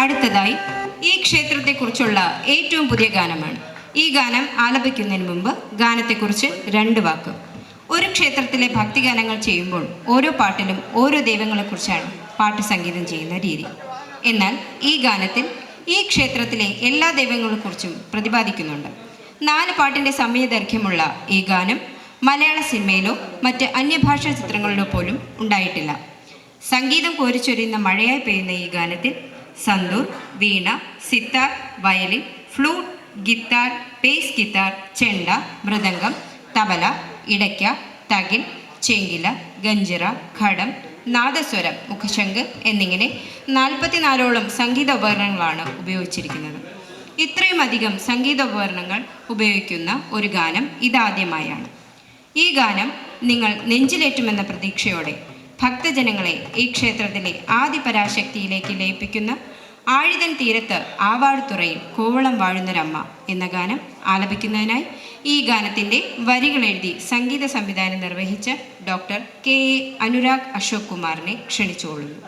അടുത്തതായി ഈ ക്ഷേത്രത്തെക്കുറിച്ചുള്ള ഏറ്റവും പുതിയ ഗാനമാണ്. ഈ ഗാനം ആലപിക്കുന്നതിന് മുമ്പ് ഗാനത്തെക്കുറിച്ച് 2 വാക്ക്. ഒരു ക്ഷേത്രത്തിലെ ഭക്തിഗാനങ്ങൾ ചെയ്യുമ്പോൾ ഓരോ പാട്ടിലും ഓരോ ദൈവങ്ങളെക്കുറിച്ചാണ് പാട്ട് സംഗീതം ചെയ്യുന്ന രീതി. എന്നാൽ ഈ ഗാനത്തിൽ ഈ ക്ഷേത്രത്തിലെ എല്ലാ ദൈവങ്ങളെക്കുറിച്ചും പ്രതിപാദിക്കുന്നുണ്ട്. 4 പാട്ടിൻ്റെ സമയദൈർഘ്യമുള്ള ഈ ഗാനം മലയാള സിനിമയിലോ മറ്റ് അന്യഭാഷാ ചിത്രങ്ങളിലോ പോലും ഉണ്ടായിട്ടില്ല. സംഗീതം കോരിച്ചൊരിയുന്ന മഴയായി പെയ്യുന്ന ഈ ഗാനത്തിൽ santoor, veena, sitar, violin, flute, guitar, bass guitar, chenda, mridangam, tabla, ഇടയ്ക്ക, തകിൽ, ചേങ്കില, ഗഞ്ചിറ, ഘടം, നാദസ്വരം, മുഖശങ്ക് എന്നിങ്ങനെ 44ഓളം സംഗീത ഉപകരണങ്ങളാണ് ഉപയോഗിച്ചിരിക്കുന്നത്. ഇത്രയും അധികം സംഗീത ഉപകരണങ്ങൾ ഉപയോഗിക്കുന്ന ഒരു ഗാനം ഇതാദ്യമായാണ്. ഈ ഗാനം നിങ്ങൾ നെഞ്ചിലേറ്റുമെന്ന പ്രതീക്ഷയോടെ ഭക്തജനങ്ങളെ ഈ ക്ഷേത്രത്തിലെ ആദിപരാശക്തിയിലേക്ക് ലയിപ്പിക്കുന്ന ആഴിതൻ തീരത്ത് ആവാടുതുറയിൽ കോവളം വാഴുന്നൊരമ്മ എന്ന ഗാനം ആലപിക്കുന്നതിനായി ഈ ഗാനത്തിൻ്റെ വരികൾ എഴുതി സംഗീത സംവിധാനം നിർവഹിച്ച doctor K A Anurag Ashok കുമാറിനെ ക്ഷണിച്ചുകൊള്ളുന്നു.